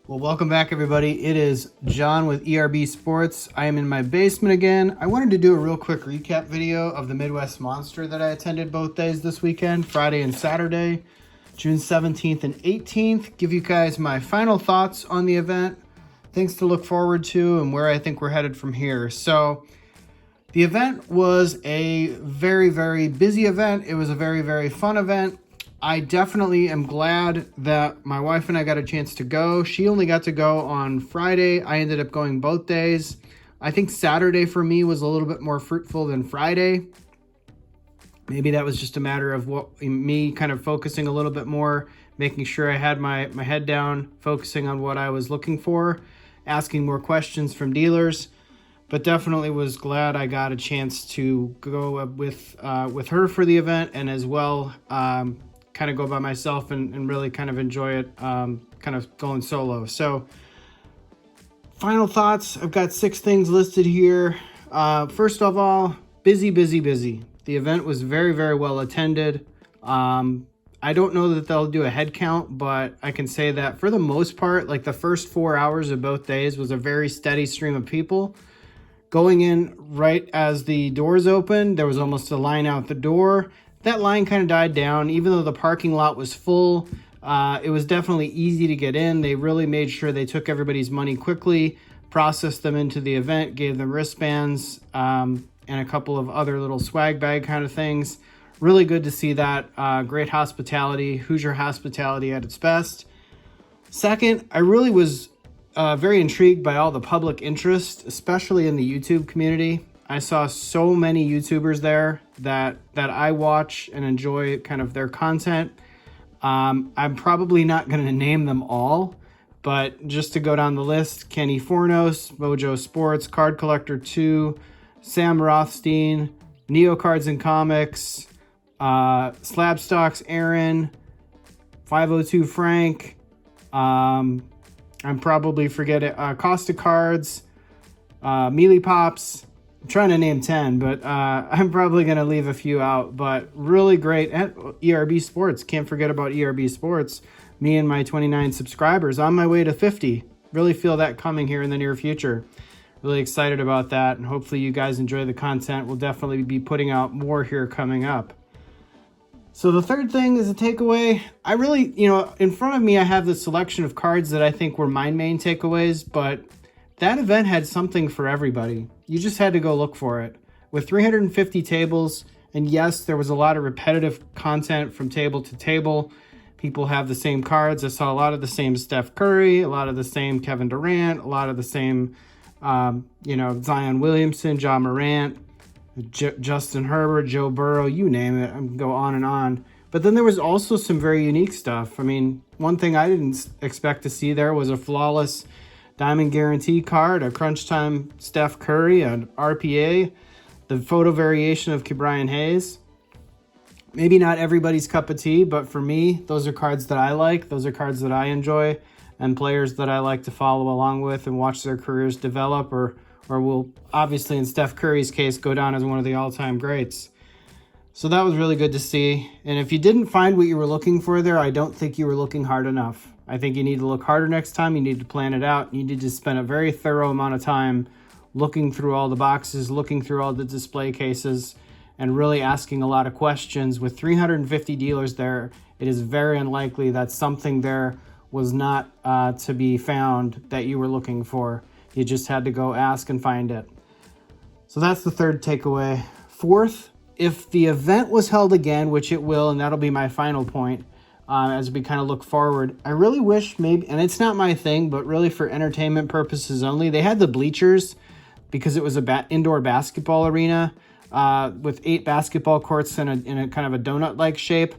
Well, welcome back, everybody. It is John with ERB Sports. I am in my basement again. I wanted to do a real quick recap video of the Midwest Monster that I attended both days this weekend, Friday and Saturday, June 17th and 18th. Give you guys my final thoughts on the event, things to look forward to, and where I think we're headed from here. So, the event was a very, very busy event. It was a very, very fun event. I definitely am glad that my wife and I got a chance to go. She only got to go on Friday. I ended up going both days. I think Saturday for me was a little bit more fruitful than Friday. Maybe that was just a matter of me kind of focusing a little bit more, making sure I had my head down, focusing on what I was looking for, asking more questions from dealers. But definitely was glad I got a chance to go with her for the event, and as well kind of go by myself and really kind of enjoy it, kind of going solo. So final thoughts, I've got 6 things listed here. First of all, busy. The event was very, very well attended. I don't know that they'll do a head count, but I can say that for the most part, like the first 4 hours of both days was a very steady stream of people. Going in right as the doors opened, there was almost a line out the door. That line kind of died down. Even though the parking lot was full, it was definitely easy to get in. They really made sure they took everybody's money quickly, processed them into the event, gave them wristbands, and a couple of other little swag bag kind of things. Really good to see that. Great hospitality, Hoosier hospitality at its best. Second, I really was very intrigued by all the public interest, especially in the YouTube community. I saw so many YouTubers there that I watch and enjoy kind of their content. I'm probably not going to name them all, but just to go down the list: Kenny Fornos, Mojo Sports, Card Collector 2, Sam Rothstein, Neo Cards and Comics, Slabstocks Aaron, 502 Frank, I'm probably forgetting Costa Cards, Mealy Pops. I'm trying to name 10, but I'm probably going to leave a few out. But really great. And ERB Sports. Can't forget about ERB Sports. Me and my 29 subscribers on my way to 50. Really feel that coming here in the near future. Really excited about that. And hopefully you guys enjoy the content. We'll definitely be putting out more here coming up. So the third thing is a takeaway. I really, in front of me, I have the selection of cards that I think were my main takeaways, but that event had something for everybody. You just had to go look for it. With 350 tables, and yes, there was a lot of repetitive content from table to table. People have the same cards. I saw a lot of the same Steph Curry, a lot of the same Kevin Durant, a lot of the same, Zion Williamson, Ja Morant, Justin Herbert, Joe Burrow, you name it. I can go on and on. But then there was also some very unique stuff. I mean, one thing I didn't expect to see there was a flawless Diamond Guarantee card, a Crunch Time Steph Curry, an RPA, the photo variation of Ke'Bryan Hayes. Maybe not everybody's cup of tea, but for me, those are cards that I like. Those are cards that I enjoy, and players that I like to follow along with and watch their careers develop, or will, obviously in Steph Curry's case, go down as one of the all-time greats. So that was really good to see. And if you didn't find what you were looking for there, I don't think you were looking hard enough. I think you need to look harder next time. You need to plan it out. You need to spend a very thorough amount of time looking through all the boxes, looking through all the display cases, and really asking a lot of questions. With 350 dealers there, it is very unlikely that something there was not to be found that you were looking for. You just had to go ask and find it. So that's the third takeaway. Fourth, if the event was held again, which it will, and that'll be my final point, as we kind of look forward, I really wish maybe, and it's not my thing, but really for entertainment purposes only, they had the bleachers, because it was a indoor basketball arena with 8 basketball courts in a kind of a donut-like shape.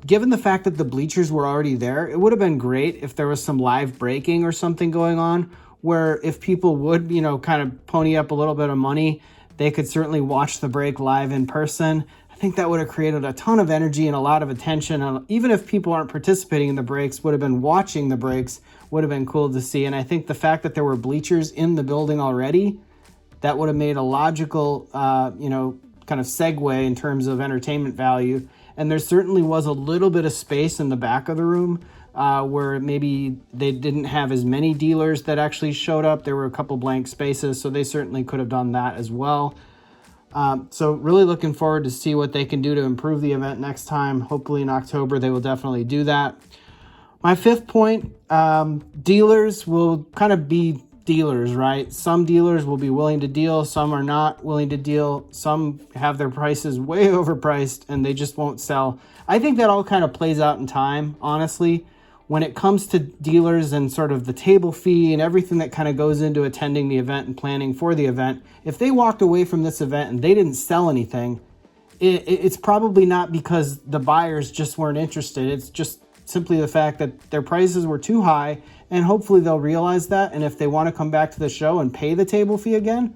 Given the fact that the bleachers were already there, it would have been great if there was some live breaking or something going on, where if people would, kind of pony up a little bit of money, they could certainly watch the break live in person. I think that would have created a ton of energy and a lot of attention. And even if people aren't participating in the breaks, would have been watching the breaks, would have been cool to see. And I think the fact that there were bleachers in the building already, that would have made a logical, kind of segue in terms of entertainment value. And there certainly was a little bit of space in the back of the room where maybe they didn't have as many dealers that actually showed up. There were a couple blank spaces, so they certainly could have done that as well. So really looking forward to see what they can do to improve the event next time. Hopefully in October, they will definitely do that. My fifth point, dealers will kind of be dealers, right? Some dealers will be willing to deal, some are not willing to deal, some have their prices way overpriced and they just won't sell. I think that all kind of plays out in time, honestly. When it comes to dealers and sort of the table fee and everything that kind of goes into attending the event and planning for the event, if they walked away from this event and they didn't sell anything, it's probably not because the buyers just weren't interested. It's just simply the fact that their prices were too high, and hopefully they'll realize that. And if they want to come back to the show and pay the table fee again,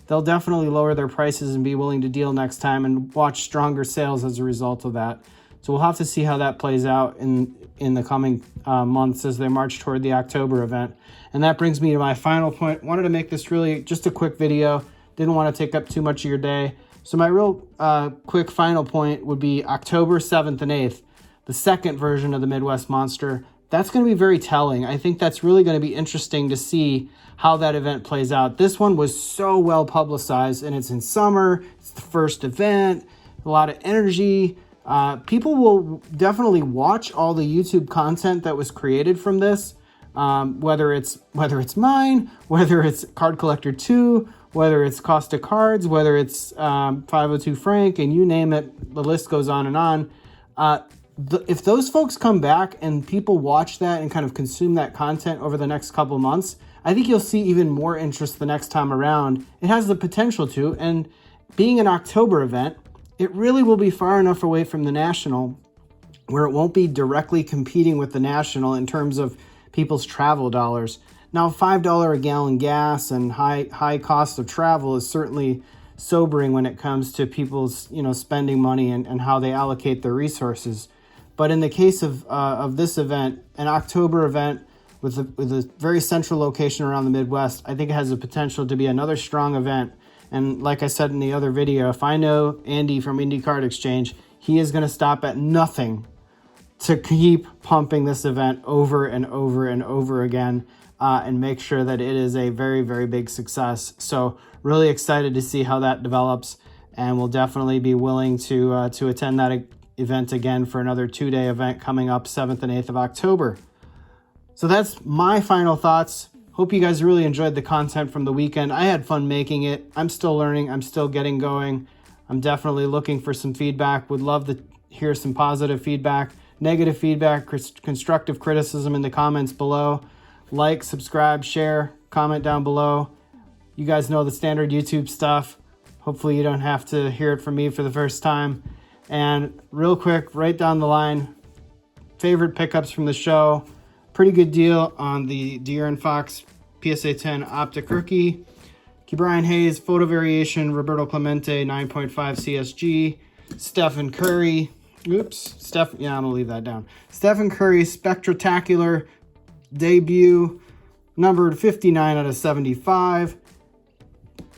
they'll definitely lower their prices and be willing to deal next time and watch stronger sales as a result of that. So we'll have to see how that plays out in the coming months as they march toward the October event. And that brings me to my final point. Wanted to make this really just a quick video. Didn't want to take up too much of your day. So my real quick final point would be October 7th and 8th, the second version of the Midwest Monster. That's going to be very telling. I think that's really going to be interesting to see how that event plays out. This one was so well publicized, and it's in summer. It's the first event, a lot of energy. People will definitely watch all the YouTube content that was created from this, whether it's mine, whether it's Card Collector 2, whether it's Costa Cards, whether it's 502 Frank, and you name it, the list goes on and on. If those folks come back and people watch that and kind of consume that content over the next couple months, I think you'll see even more interest the next time around. It has the potential to, and being an October event, it really will be far enough away from the National where it won't be directly competing with the National in terms of people's travel dollars. Now, $5 a gallon gas and high cost of travel is certainly sobering when it comes to people's spending money and how they allocate their resources. But in the case of this event, an October event with a very central location around the Midwest, I think it has the potential to be another strong event. And like I said in the other video, if I know Andy from Indie Card Exchange, he is going to stop at nothing to keep pumping this event over and over and over again and make sure that it is a very, very big success. So really excited to see how that develops, and we'll definitely be willing to attend that event again for another 2-day event coming up 7th and 8th of October. So that's my final thoughts. Hope you guys really enjoyed the content from the weekend. I had fun making it. I'm still learning. I'm still getting going. I'm definitely looking for some feedback. Would love to hear some positive feedback, negative feedback, constructive criticism in the comments below. Like, subscribe, share, comment down below. You guys know the standard YouTube stuff. Hopefully you don't have to hear it from me for the first time. And real quick, right down the line, favorite pickups from the show. Pretty good deal on the De'Aaron Fox PSA 10 Optic Rookie. Ke'Bryan Hayes Photo Variation, Roberto Clemente 9.5 CSG, Stephen Curry. I'm gonna leave that down. Stephen Curry Spectacular debut, numbered 59 out of 75.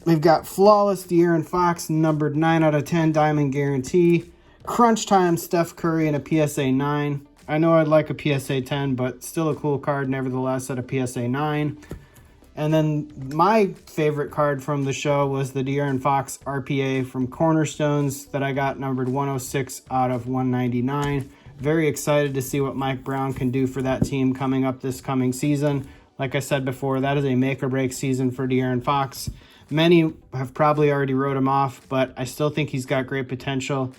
We've got Flawless De'Aaron Fox, numbered 9 out of 10 Diamond Guarantee. Crunch Time Steph Curry and a PSA 9. I know I'd like a PSA 10, but still a cool card nevertheless at a PSA 9. And then my favorite card from the show was the De'Aaron Fox RPA from Cornerstones that I got numbered 106 out of 199. Very excited to see what Mike Brown can do for that team coming up this coming season. Like I said before, that is a make or break season for De'Aaron Fox. Many have probably already wrote him off, but I still think he's got great potential.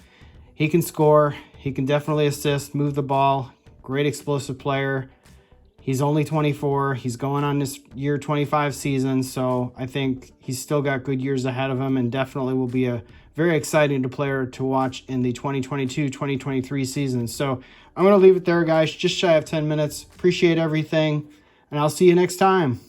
He can score. He can definitely assist, move the ball. Great explosive player. He's only 24. He's going on this year 25 season, so I think he's still got good years ahead of him and definitely will be a very exciting player to watch in the 2022-2023 season. So I'm going to leave it there, guys. Just shy of 10 minutes. Appreciate everything, and I'll see you next time.